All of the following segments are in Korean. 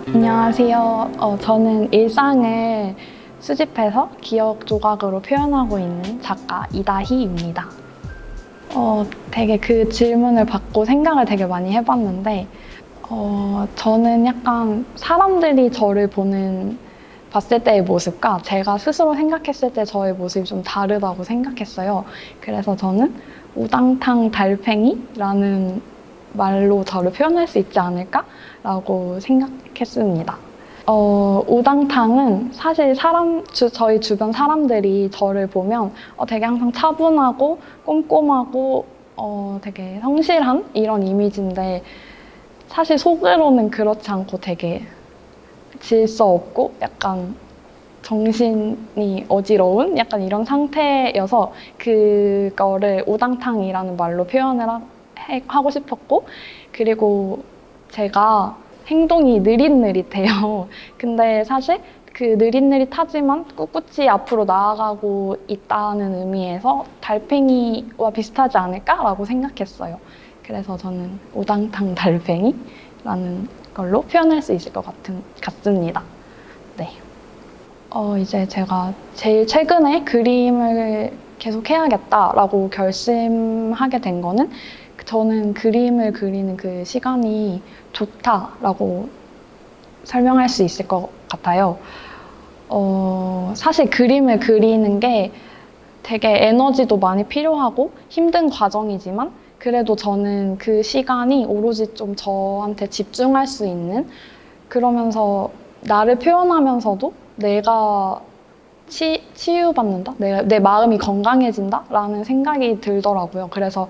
안녕하세요. 저는 일상을 수집해서 기억 조각으로 표현하고 있는 작가 이다희입니다. 되게 그 질문을 받고 생각을 되게 많이 해봤는데, 저는 약간 사람들이 저를 봤을 때의 모습과 제가 스스로 생각했을 때 저의 모습이 좀 다르다고 생각했어요. 그래서 저는 우당탕 달팽이라는 말로 저를 표현할 수 있지 않을까라고 생각했습니다. 우당탕은 사실 저희 주변 사람들이 저를 보면 되게 항상 차분하고 꼼꼼하고 되게 성실한 이런 이미지인데 사실 속으로는 그렇지 않고 되게 질서 없고 약간 정신이 어지러운 약간 이런 상태여서 그거를 우당탕이라는 말로 표현을 하고 싶었고, 그리고 제가 행동이 느릿느릿해요. 근데 사실 그 느릿느릿하지만 꿋꿋이 앞으로 나아가고 있다는 의미에서 달팽이와 비슷하지 않을까라고 생각했어요. 그래서 저는 우당탕 달팽이라는 걸로 표현할 수 있을 것 같습니다. 네. 이제 제가 제일 최근에 그림을 계속 해야겠다라고 결심하게 된 거는 저는 그림을 그리는 그 시간이 좋다라고 설명할 수 있을 것 같아요. 사실 그림을 그리는 게 되게 에너지도 많이 필요하고 힘든 과정이지만 그래도 저는 그 시간이 오로지 좀 저한테 집중할 수 있는, 그러면서 나를 표현하면서도 내가 치유받는다? 내 마음이 건강해진다? 라는 생각이 들더라고요. 그래서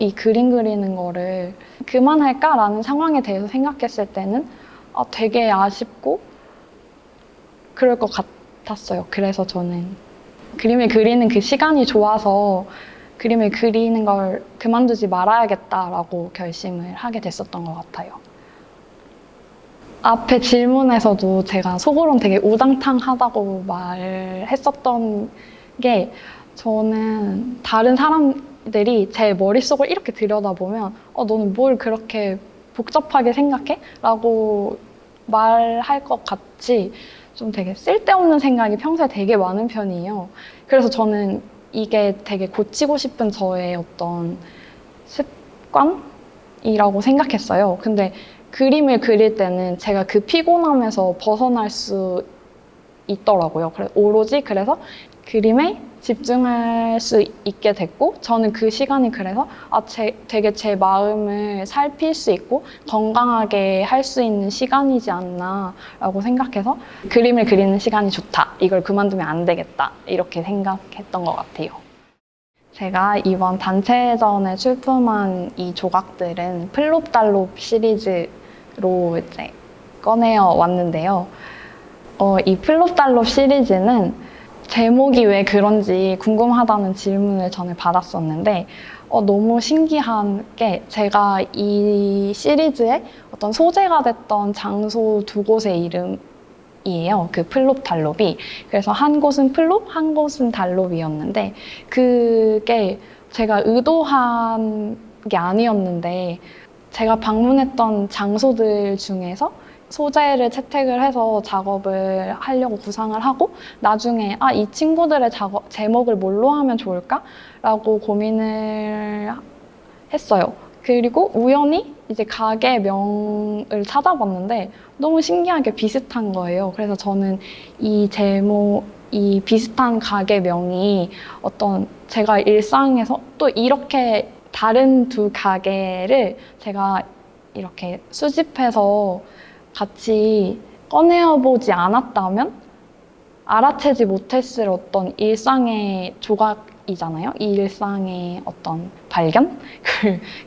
이 그림 그리는 거를 그만할까? 라는 상황에 대해서 생각했을 때는 되게 아쉽고 그럴 것 같았어요. 그래서 저는 그림을 그리는 그 시간이 좋아서 그림을 그리는 걸 그만두지 말아야겠다라고 결심을 하게 됐었던 것 같아요. 앞에 질문에서도 제가 속으론 되게 우당탕하다고 말했었던 게, 저는 다른 사람들이 제 머릿속을 이렇게 들여다보면 너는 뭘 그렇게 복잡하게 생각해? 라고 말할 것 같이 좀 되게 쓸데없는 생각이 평소에 되게 많은 편이에요. 그래서 저는 이게 되게 고치고 싶은 저의 어떤 습관이라고 생각했어요. 근데 그림을 그릴 때는 제가 그 피곤함에서 벗어날 수 있더라고요. 오로지 그래서 그림에 집중할 수 있게 됐고, 저는 그 시간이 그래서 되게 제 마음을 살필 수 있고 건강하게 할 수 있는 시간이지 않나라고 생각해서 그림을 그리는 시간이 좋다, 이걸 그만두면 안 되겠다, 이렇게 생각했던 것 같아요. 제가 이번 단체전에 출품한 이 조각들은 플롭달롭 시리즈로 이제 꺼내어 왔는데요. 이 플롭달롭 시리즈는 제목이 왜 그런지 궁금하다는 질문을 전에 받았었는데, 너무 신기한 게 제가 이 시리즈의 어떤 소재가 됐던 장소 두 곳의 이름이에요. 그 플롭달롭이. 그래서 한 곳은 플롭, 한 곳은 달롭이었는데, 그게 제가 의도한 게 아니었는데 제가 방문했던 장소들 중에서 소재를 채택을 해서 작업을 하려고 구상을 하고, 나중에 이 친구들의 제목을 뭘로 하면 좋을까? 라고 고민을 했어요. 그리고 우연히 이제 가게명을 찾아봤는데 너무 신기하게 비슷한 거예요. 그래서 저는 이 비슷한 가게명이 제가 일상에서 또 이렇게 다른 두 가게를 제가 이렇게 수집해서 같이 꺼내어보지 않았다면 알아채지 못했을 어떤 일상의 조각이잖아요. 이 일상의 어떤 발견?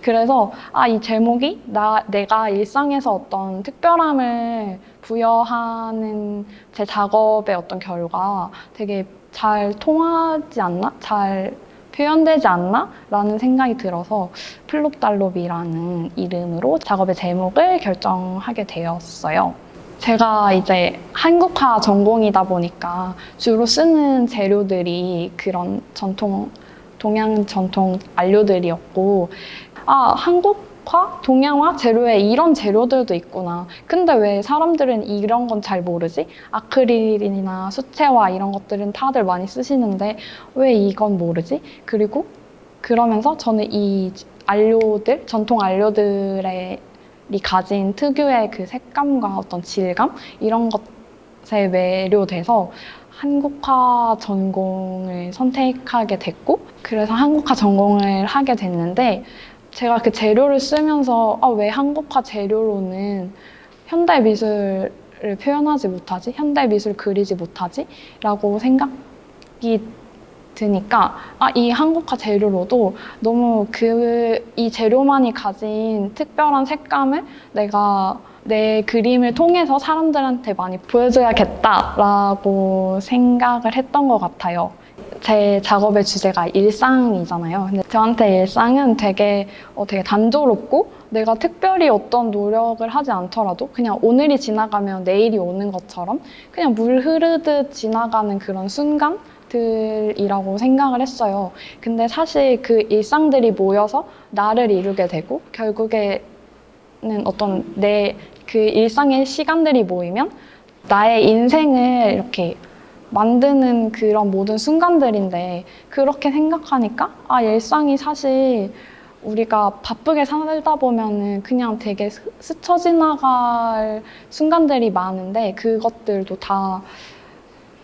그래서 이 제목이 내가 일상에서 어떤 특별함을 부여하는 제 작업의 어떤 결과 되게 잘 통하지 않나? 잘 표현되지 않나? 라는 생각이 들어서 플롭달롭이라는 이름으로 작업의 제목을 결정하게 되었어요. 제가 이제 한국화 전공이다 보니까 주로 쓰는 재료들이 그런 동양 전통 안료들이었고, 한국 한국화, 동양화 재료에 이런 재료들도 있구나. 근데 왜 사람들은 이런 건 잘 모르지? 아크릴이나 수채화 이런 것들은 다들 많이 쓰시는데 왜 이건 모르지? 그리고 그러면서 저는 이 안료들, 전통 안료들이 가진 특유의 그 색감과 어떤 질감 이런 것에 매료돼서 한국화 전공을 선택하게 됐고, 그래서 한국화 전공을 하게 됐는데, 제가 그 재료를 쓰면서 왜 한국화 재료로는 현대 미술을 표현하지 못하지? 현대 미술 그리지 못하지? 라고 생각이 드니까 이 한국화 재료로도 너무 이 재료만이 가진 특별한 색감을 내가 내 그림을 통해서 사람들한테 많이 보여줘야겠다라고 생각을 했던 것 같아요. 제 작업의 주제가 일상이잖아요. 근데 저한테 일상은 되게 단조롭고 내가 특별히 어떤 노력을 하지 않더라도 그냥 오늘이 지나가면 내일이 오는 것처럼 그냥 물 흐르듯 지나가는 그런 순간들이라고 생각을 했어요. 근데 사실 그 일상들이 모여서 나를 이루게 되고 결국에는 어떤 그 일상의 시간들이 모이면 나의 인생을 이렇게 만드는 그런 모든 순간들인데, 그렇게 생각하니까 일상이 사실 우리가 바쁘게 살다 보면은 그냥 되게 스쳐 지나갈 순간들이 많은데 그것들도 다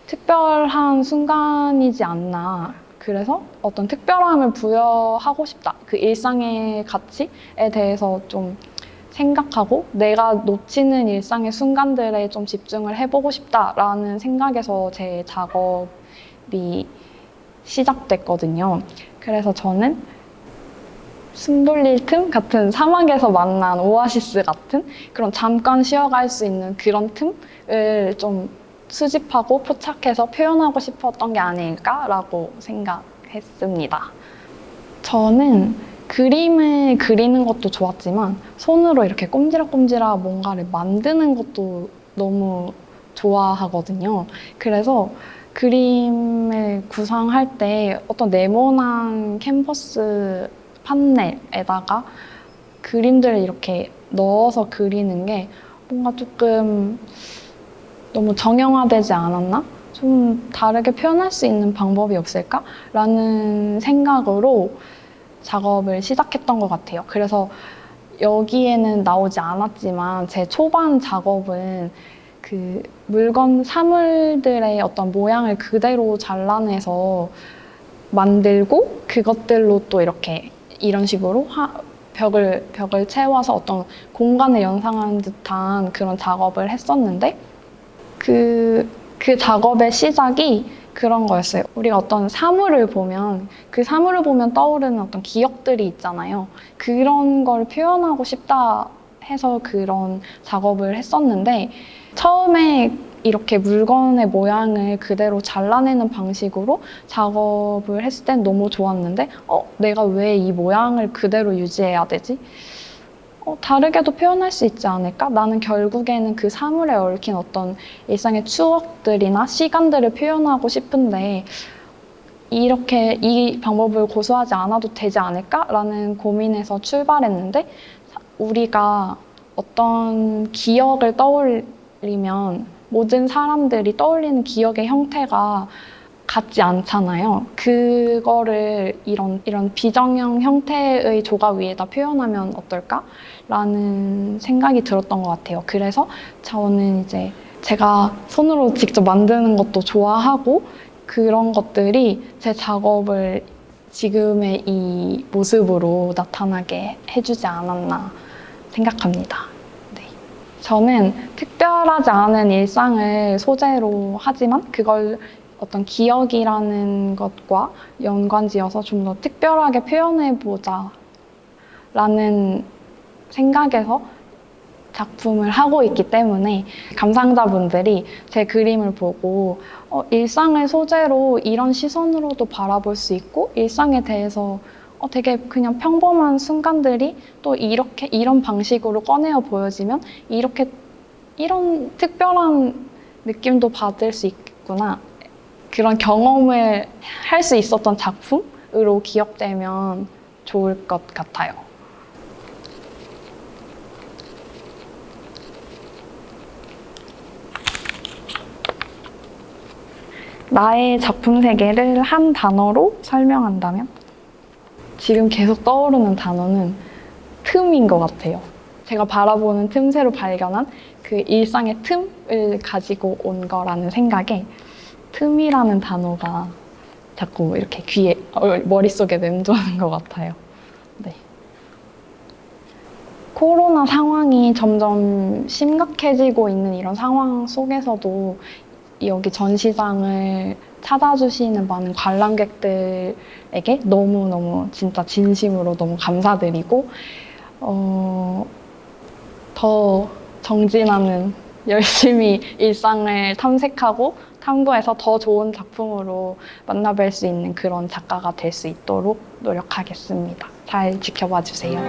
특별한 순간이지 않나. 그래서 어떤 특별함을 부여하고 싶다. 그 일상의 가치에 대해서 좀 생각하고 내가 놓치는 일상의 순간들에 좀 집중을 해보고 싶다라는 생각에서 제 작업이 시작됐거든요. 그래서 저는 숨 돌릴 틈 같은 사막에서 만난 오아시스 같은 그런 잠깐 쉬어갈 수 있는 그런 틈을 좀 수집하고 포착해서 표현하고 싶었던 게 아닐까라고 생각했습니다. 저는 그림을 그리는 것도 좋았지만 손으로 이렇게 꼼지락꼼지락 뭔가를 만드는 것도 너무 좋아하거든요. 그래서 그림을 구상할 때 어떤 네모난 캔버스 판넬에다가 그림들을 이렇게 넣어서 그리는 게 뭔가 조금 너무 정형화되지 않았나? 좀 다르게 표현할 수 있는 방법이 없을까? 라는 생각으로 작업을 시작했던 것 같아요. 그래서 여기에는 나오지 않았지만 제 초반 작업은 그 사물들의 어떤 모양을 그대로 잘라내서 만들고 그것들로 또 이런 식으로 벽을 채워서 어떤 공간을 연상하는 듯한 그런 작업을 했었는데 그 작업의 시작이 그런 거였어요. 우리가 어떤 사물을 보면 그 사물을 보면 떠오르는 어떤 기억들이 있잖아요. 그런 걸 표현하고 싶다 해서 그런 작업을 했었는데 처음에 이렇게 물건의 모양을 그대로 잘라내는 방식으로 작업을 했을 땐 너무 좋았는데 내가 왜 이 모양을 그대로 유지해야 되지? 다르게도 표현할 수 있지 않을까? 나는 결국에는 그 사물에 얽힌 어떤 일상의 추억들이나 시간들을 표현하고 싶은데 이렇게 이 방법을 고수하지 않아도 되지 않을까? 라는 고민에서 출발했는데 우리가 어떤 기억을 떠올리면 모든 사람들이 떠올리는 기억의 형태가 같지 않잖아요. 그거를 이런 비정형 형태의 조각 위에다 표현하면 어떨까? 라는 생각이 들었던 것 같아요. 그래서 저는 이제 제가 손으로 직접 만드는 것도 좋아하고 그런 것들이 제 작업을 지금의 이 모습으로 나타나게 해주지 않았나 생각합니다. 네. 저는 특별하지 않은 일상을 소재로 하지만 그걸 어떤 기억이라는 것과 연관지어서 좀 더 특별하게 표현해보자 라는 생각에서 작품을 하고 있기 때문에 감상자분들이 제 그림을 보고 일상을 소재로 이런 시선으로도 바라볼 수 있고 일상에 대해서 되게 그냥 평범한 순간들이 또 이런 방식으로 꺼내어 보여지면 이런 특별한 느낌도 받을 수 있구나. 그런 경험을 할 수 있었던 작품으로 기억되면 좋을 것 같아요. 나의 작품 세계를 한 단어로 설명한다면? 지금 계속 떠오르는 단어는 틈인 것 같아요. 제가 바라보는 틈새로 발견한 그 일상의 틈을 가지고 온 거라는 생각에 틈이라는 단어가 자꾸 이렇게 머릿속에 맴도는 것 같아요. 네. 코로나 상황이 점점 심각해지고 있는 이런 상황 속에서도 여기 전시장을 찾아주시는 많은 관람객들에게 너무너무 진짜 진심으로 너무 감사드리고 더 정진하는 열심히 일상을 탐색하고 탐구해서 더 좋은 작품으로 만나뵐 수 있는 그런 작가가 될 수 있도록 노력하겠습니다. 잘 지켜봐 주세요.